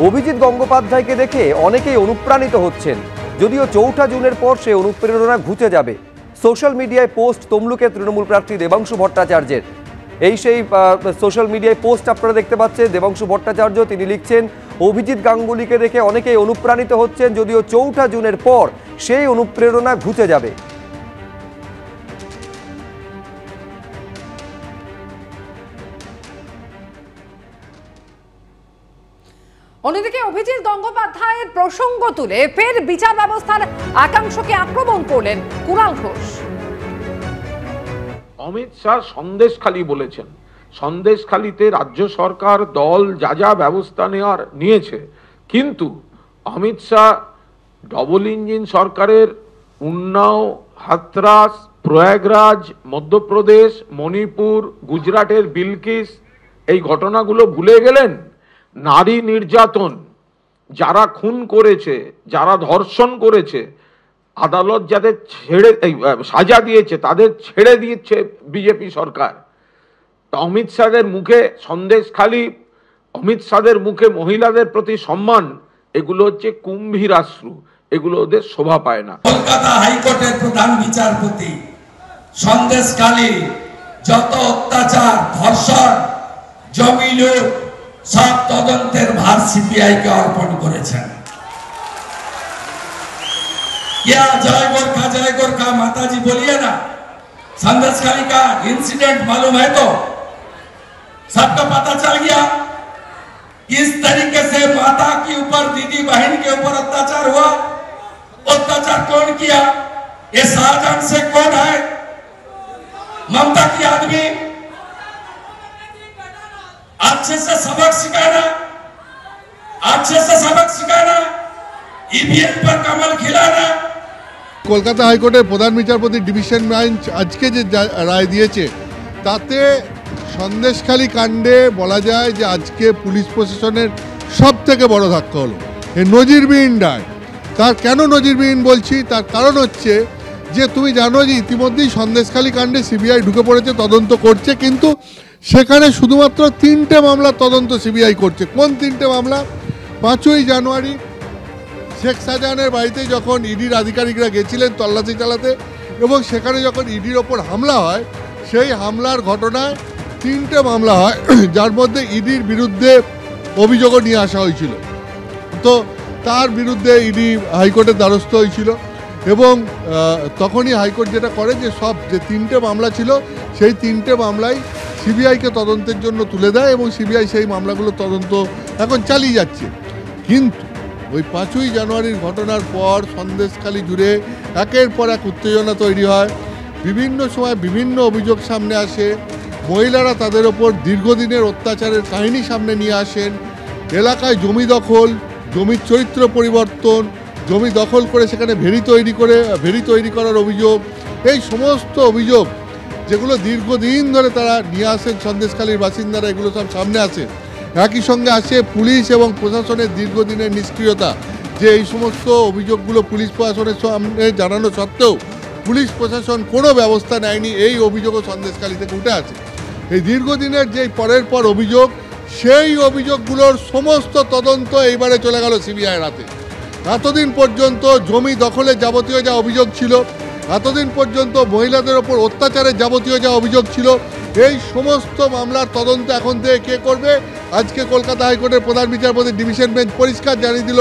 অভিজিৎ গঙ্গোপাধ্যায়কে দেখে অনেকেই অনুপ্রাণিত হচ্ছেন, যদিও 4 জুনের পর সে অনুপ্রেরণা ঘুচে যাবে। সোশ্যাল মিডিয়ায় পোস্ট তমলুকের তৃণমূল প্রার্থী দেবাংশু ভট্টাচার্যের। সেই সোশ্যাল মিডিয়ায় পোস্ট আপনারা দেখতে পাচ্ছেন। দেবাংশু ভট্টাচার্য তিনি লিখছেন, অভিজিৎ গাঙ্গুলিকে দেখে অনেকেই অনুপ্রাণিত হচ্ছেন, যদিও 4 জুনের পর সেই অনুপ্রেরণা ঘুচে যাবে। অন্যদিকে অভিজিৎ গঙ্গোপাধ্যায়ের প্রসঙ্গ তুলে ফের বিচার ব্যবস্থার একাংশকে আক্রমণ করলেন কুণাল ঘোষ। অমিত শাহ সন্দেশখালী বলেছেন, সন্দেশখালীতে রাজ্য সরকার দল যা যা ব্যবস্থা নিয়েছে, কিন্তু অমিত শাহ ডবল ইঞ্জিন সরকারের উন্নাও, হাথরাস, প্রয়াগরাজ, মধ্যপ্রদেশ, মণিপুর, গুজরাটের বিলকিস এই ঘটনাগুলো ভুলে গেলেন। নারী নির্যাতন, যারা খুন করেছে, যারা ধর্ষণ করেছে, আদালত যাদের সাজা দিয়েছে তাদের ছেড়ে দিয়েছে বিজেপি সরকার। অমিত শাহের মুখে সন্দেশখালী, অমিত শাহের মুখে মহিলাদের প্রতি সম্মান, এগুলো হচ্ছে কুম্ভীরাশ্রু, এগুলো ওদের শোভা পায় না। কলকাতা হাইকোর্টের প্রধান বিচারপতি সন্দেশখালী যত অত্যাচার, ধর্ষণ, জমি লুট সব তদন্তের ভার সিবিআই কে অর্পণ করেছেন। क्या जय गोरखा माता जी बोलिए ना। संदेशखाली का इंसिडेंट मालूम है तो सबका पता चल गया किस तरीके से माता के ऊपर, दीदी बहन के ऊपर अत्याचार हुआ। अत्याचार कौन किया? ये शाहजहां से कौन है? ममता की आदमी। अच्छे से सबक सिखाना, अच्छे से सबक सिखाना, ईवीएम पर कमल खिलाना। কলকাতা হাইকোর্টের প্রধান বিচারপতি ডিভিশন বেঞ্চ আজকে যে রায় দিয়েছে, তাতে সন্দেশখালী কাণ্ডে বলা যায় যে আজকে পুলিশ প্রশাসনের সব থেকে বড় ধাক্কা হলো এই নজিরবিহীন রায়। তার কেন নজিরবিহীন বলছি, তার কারণ হচ্ছে যে তুমি জানো যে ইতিমধ্যেই সন্দেশখালী কাণ্ডে সিবিআই ঢুকে পড়েছে, তদন্ত করছে, কিন্তু সেখানে শুধুমাত্র 3টে মামলা তদন্ত সিবিআই করছে। কোন 3টে মামলা? 5ই জানুয়ারি শেখ শাহজাহানের বাড়িতে যখন ইডির আধিকারিকরা গেছিলেন তল্লাশি চালাতে, এবং সেখানে যখন ইডির ওপর হামলা হয়, সেই হামলার ঘটনায় 3টে মামলা হয়, যার মধ্যে ইডির বিরুদ্ধে অভিযোগও নিয়ে আসা হয়েছিল। তো তার বিরুদ্ধে ইডি হাইকোর্টের দ্বারস্থ হয়েছিল, এবং তখনই হাইকোর্ট যেটা করে যে সব যে 3টে মামলা ছিল সেই 3টে মামলাই সিবিআইকে তদন্তের জন্য তুলে দেয়, এবং সিবিআই সেই মামলাগুলো তদন্ত এখন চালিয়ে যাচ্ছে। কিন্তু ওই 5ই জানুয়ারির ঘটনার পর সন্দেশখালী জুড়ে একের পর এক উত্তেজনা তৈরি হয়। বিভিন্ন সময় বিভিন্ন অভিযোগ সামনে আসে, মহিলারা তাদের ওপর দীর্ঘদিনের অত্যাচারের কাহিনী সামনে নিয়ে আসেন। এলাকায় জমি দখল, জমির চরিত্র পরিবর্তন, জমি দখল করে সেখানে ভেরি তৈরি করার অভিযোগ, এই সমস্ত অভিযোগ যেগুলো দীর্ঘদিন ধরে তারা নিয়ে আসেন সন্দেশখালীর বাসিন্দারা, এগুলো সব সামনে আসে। একই সঙ্গে আসে পুলিশ এবং প্রশাসনের দীর্ঘদিনের নিষ্ক্রিয়তা, যে এই সমস্ত অভিযোগগুলো পুলিশ প্রশাসনের সামনে জানানো সত্ত্বেও পুলিশ প্রশাসন কোনো ব্যবস্থা নেয়নি, এই অভিযোগও সন্দেশখালী থেকে উঠে আসে। এই দীর্ঘদিনের যেই পরের পর অভিযোগ, সেই অভিযোগগুলোর সমস্ত তদন্ত এইবারে চলে গেল সিবিআইয়ের হাতে। এতদিন পর্যন্ত জমি দখলের যাবতীয় যা অভিযোগ ছিল, এতদিন পর্যন্ত মহিলাদের ওপর অত্যাচারের যাবতীয় যা অভিযোগ ছিল, এই সমস্ত মামলার তদন্ত এখন থেকে কে করবে? আজকে কলকাতা হাইকোর্টের প্রধান বিচারপতি ডিভিশন বেঞ্চ পরিষ্কার জানিয়ে দিল,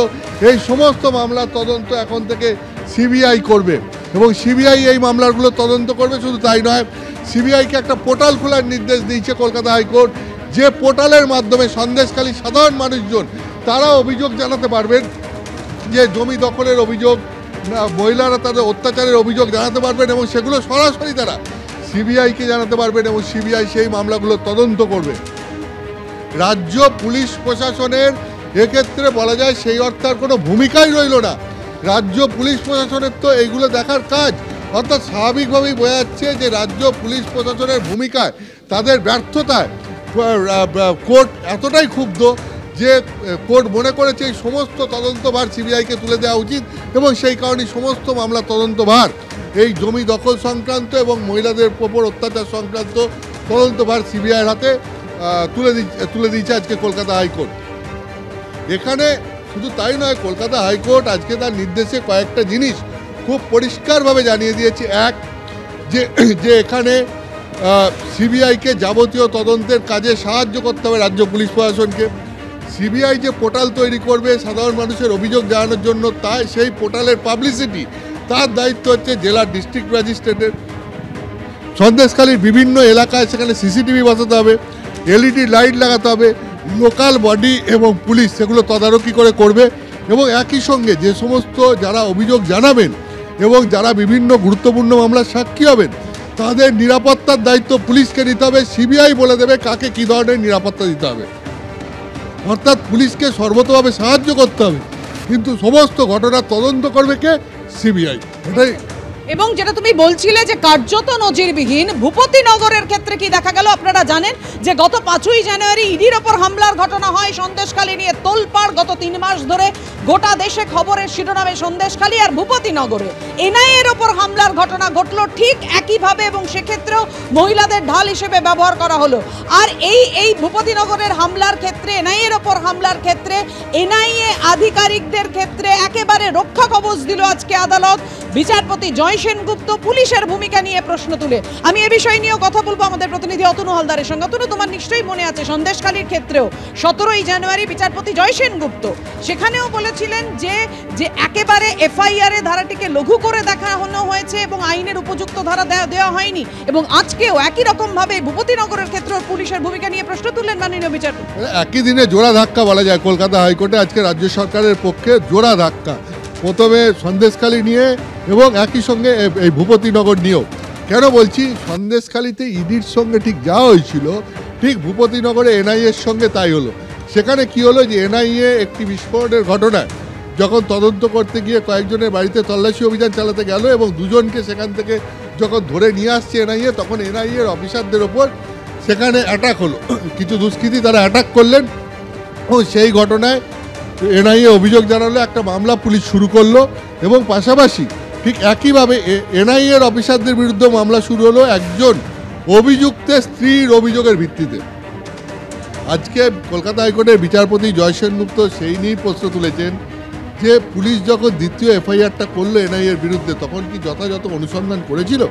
এই সমস্ত মামলার তদন্ত এখন থেকে সিবিআই করবে, এবং সিবিআই এই মামলাগুলো তদন্ত করবে। শুধু তাই নয়, সিবিআইকে একটা পোর্টাল খোলার নির্দেশ দিয়েছে কলকাতা হাইকোর্ট, যে পোর্টালের মাধ্যমে সন্দেশখালী সাধারণ মানুষজন তারা অভিযোগ জানাতে পারবেন, যে জমি দখলের অভিযোগ, মহিলারা তাদের অত্যাচারের অভিযোগ জানাতে পারবেন, এবং সেগুলো সরাসরি তারা সিবিআইকে জানাতে পারবেন, এবং সিবিআই সেই মামলাগুলো তদন্ত করবে। রাজ্য পুলিশ প্রশাসনের এক্ষেত্রে বলা যায় সেই অর্থে আর কোনো ভূমিকাই রইল না। রাজ্য পুলিশ প্রশাসনের তো এইগুলো দেখার কাজ, অর্থাৎ স্বাভাবিকভাবেই বোঝা যাচ্ছে যে রাজ্য পুলিশ প্রশাসনের ভূমিকায়, তাদের ব্যর্থতায় কোর্ট এতটাই ক্ষুব্ধ যে কোর্ট মনে করেছে এই সমস্ত তদন্তভার সিবিআইকে তুলে দেওয়া উচিত, এবং সেই কারণে সমস্ত মামলা তদন্তভার এই জমি দখল সংক্রান্ত এবং মহিলাদের ওপর অত্যাচার সংক্রান্ত তদন্তভার সিবিআইয়ের হাতে তুলে দিয়েছে আজকে কলকাতা হাইকোর্ট। এখানে শুধু তাই নয়, কলকাতা হাইকোর্ট আজকে তার নির্দেশে কয়েকটা জিনিস খুব পরিষ্কারভাবে জানিয়ে দিয়েছে। এক, যে এখানে সিবিআইকে যাবতীয় তদন্তের কাজে সাহায্য করতে হবে রাজ্য পুলিশ প্রশাসনকে। সিবিআই যে পোর্টাল তৈরি করবে সাধারণ মানুষের অভিযোগ জানানোর জন্য, তাই সেই পোর্টালের পাবলিসিটি তার দায়িত্ব হচ্ছে জেলার ডিস্ট্রিক্ট ম্যাজিস্ট্রেটের। সন্দেশখালীর বিভিন্ন এলাকায় সেখানে সিসিটিভি বসাতে হবে, এলইডি লাইট লাগাতে হবে, লোকাল বডি এবং পুলিশ সেগুলো তদারকি করবে। এবং একই সঙ্গে যে সমস্ত যারা অভিযোগ জানাবেন এবং যারা বিভিন্ন গুরুত্বপূর্ণ মামলার সাক্ষী হবেন তাদের নিরাপত্তার দায়িত্ব পুলিশকে নিতে হবে। সিবিআই বলে দেবে কাকে কী ধরনের নিরাপত্তা দিতে হবে। অর্থাৎ পুলিশকে সর্বতভাবে সাহায্য করতে হবে, কিন্তু সমস্ত ঘটনার তদন্ত করবে কে? সিবিআই। এটাই। এবং যেটা তুমি বলছিলে যে কার্যত নজিরবিহীন ভূপতিনগরের ক্ষেত্রে কি দেখা গেল, আপনারা জানেন যে গত 5ই জানুয়ারি ইডির ওপর হামলার ঘটনা হয়। সন্দেশখালী নিয়ে তোলপাড় গত 3 মাস ধরে গোটা দেশে খবরের শিরোনামে সন্দেশখালী আর ভূপতিনগরে এনআইএর ওপর হামলার ঘটনা ঘটলো ঠিক একইভাবে, এবং সেক্ষেত্রেও মহিলাদের ঢাল হিসেবে ব্যবহার করা হলো। আর এই ভূপতিনগরের হামলার ক্ষেত্রে, এনআইএর ওপর হামলার ক্ষেত্রে এনআইএ আধিকারিকদের ক্ষেত্রে একেবারে রক্ষা কবচ দিল আজকে আদালত। বিচারপতি জয় সেনগুপ্ত পুলিশের ভূমিকা নিয়ে প্রশ্ন তুলে। আমি এ বিষয় নিয়েও কথা বলবো আমাদের প্রতিনিধি অতনু হালদারের সঙ্গে। অতনু, তোমার নিশ্চয়ই মনে আছে সন্দেশখালীর ক্ষেত্রেও 17ই জানুয়ারি বিচারপতি জয় সেনগুপ্ত সেখানেও বলেছিলেন যে একেবারে এফআইআর এ ধারাটিকে লঘু করে দেখানো হয়েছে এবং আইনের উপযুক্ত ধারা দেওয়া হয়নি। এবং আজকেও একই রকম ভাবে ভূপতিনগরের ক্ষেত্রে পুলিশের ভূমিকা নিয়ে প্রশ্ন তুললেন মাননীয় বিচারপতি। একই দিনে জোড়া ধাক্কা বলা যায় কলকাতা হাইকোর্টে আজকে রাজ্য সরকারের পক্ষে। জোড়া ধাক্কা, প্রথমে সন্দেশখালী নিয়ে এবং একই সঙ্গে এই ভূপতিনগর নিয়েও। কেন বলছি, সন্দেশখালীতে ইডির সঙ্গে ঠিক যা হয়েছিল ঠিক ভূপতিনগরে এনআইএর সঙ্গে তাই হলো। সেখানে কি হলো যে এনআইএ একটি বিস্ফোরণের ঘটনায় যখন তদন্ত করতে গিয়ে কয়েকজনের বাড়িতে তল্লাশি অভিযান চালাতে গেল এবং দুজনকে সেখান থেকে যখন ধরে নিয়ে আসছে এনআইএ, তখন এনআইএর অফিসারদের ওপর সেখানে অ্যাটাক হলো। কিছু দুষ্কৃতী তারা অ্যাটাক করলেন ও সেই ঘটনায় এনআইএ অভিযোগ জানালো, একটা মামলা পুলিশ শুরু করলো এবং পাশাপাশি ঠিক একইভাবে এনআইএর অফিসারদের বিরুদ্ধে মামলা শুরু হলো একজন অভিযুক্তের স্ত্রীর অভিযোগের ভিত্তিতে। আজকে কলকাতা হাইকোর্টের বিচারপতি জয় সেনগুপ্ত সেই নিয়েই প্রশ্ন তুলেছেন যে পুলিশ যখন দ্বিতীয় এফআইআরটা করলো এনআইএর বিরুদ্ধে তখন কি যথাযথ অনুসন্ধান করেছিল?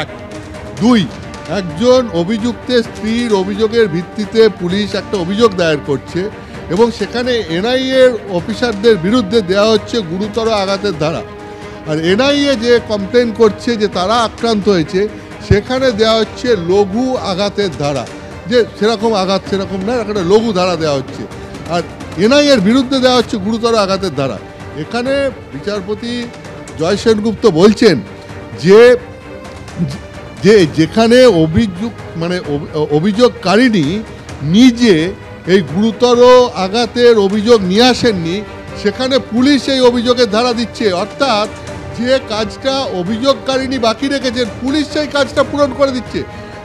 1, 2, একজন অভিযুক্তের স্ত্রীর অভিযোগের ভিত্তিতে পুলিশ একটা অভিযোগ দায়ের করছে এবং সেখানে এনআইএর অফিসারদের বিরুদ্ধে দেওয়া হচ্ছে গুরুতর আঘাতের ধারা। আর এনআইএ যে কমপ্লেন করছে যে তারা আক্রান্ত হয়েছে সেখানে দেওয়া হচ্ছে লঘু আঘাতের ধারা, যে সেরকম আঘাত সেরকম না, একটা লঘু ধারা দেওয়া হচ্ছে। আর এনআইএর বিরুদ্ধে দেওয়া হচ্ছে গুরুতর আঘাতের ধারা। এখানে বিচারপতি জয় সেনগুপ্ত বলছেন যে যেখানে অভিযোগকারিনী নিজে এই গুরুতর আঘাতের অভিযোগ নিয়ে আসেননি, সেখানে পুলিশ এই অভিযোগের ধারা দিচ্ছে। অর্থাৎ যে কাজটা অভিযোগকারিনী বাকি রেখেছেন পুলিশ সেই কাজটা পূরণ করে দিচ্ছে।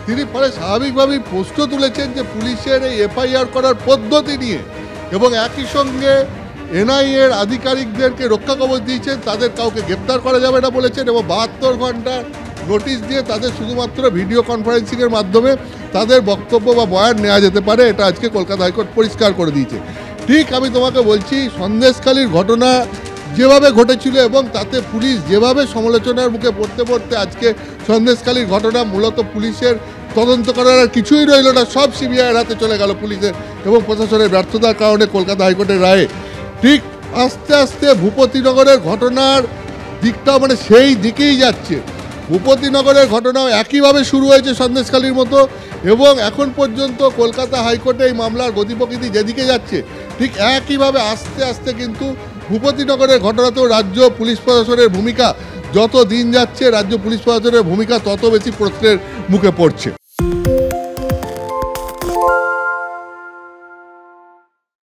তিনি ফলে স্বাভাবিকভাবেই প্রশ্ন তুলেছেন যে পুলিশের এই এফআইআর করার পদ্ধতি নিয়ে, এবং একই সঙ্গে এনআইএর আধিকারিকদেরকে রক্ষা কবচ দিয়েছেন, তাদের কাউকে গ্রেপ্তার করা যাবে না বলেছেন এবং 72 ঘন্টার নোটিশ দিয়ে তাদের শুধুমাত্র ভিডিও কনফারেন্সিংয়ের মাধ্যমে তাদের বক্তব্য বা বয়ান নেওয়া যেতে পারে। এটা আজকে কলকাতা হাইকোর্ট পরিষ্কার করে দিয়েছে। ঠিক আমি তোমাকে বলছি, সন্দেশখালীর ঘটনা যেভাবে ঘটেছিল এবং তাতে পুলিশ যেভাবে সমালোচনার মুখে পড়তে আজকে সন্দেশখালীর ঘটনা মূলত পুলিশের তদন্ত করার আর কিছুই রইল না, সব সিবিআইয়ের হাতে চলে গেল পুলিশের এবং প্রশাসনের ব্যর্থতার কারণে কলকাতা হাইকোর্টের রায়ে। ঠিক আস্তে আস্তে ভূপতিনগরের ঘটনার দিকটাও সেই দিকেই যাচ্ছে। ভূপতিনগরের ঘটনাও একইভাবে শুরু হয়েছে সন্দেশখালীর মতো, এবং এখন পর্যন্ত কলকাতা হাইকোর্টে এই মামলার গতি প্রকৃতি যেদিকে যাচ্ছে ঠিক একইভাবে আস্তে আস্তে কিন্তু ভূপতিনগরের ঘটনাতেও রাজ্য পুলিশ প্রশাসনের ভূমিকা যত দিন যাচ্ছে রাজ্য পুলিশ প্রশাসনের ভূমিকা তত বেশি প্রশ্নের মুখে পড়ছে।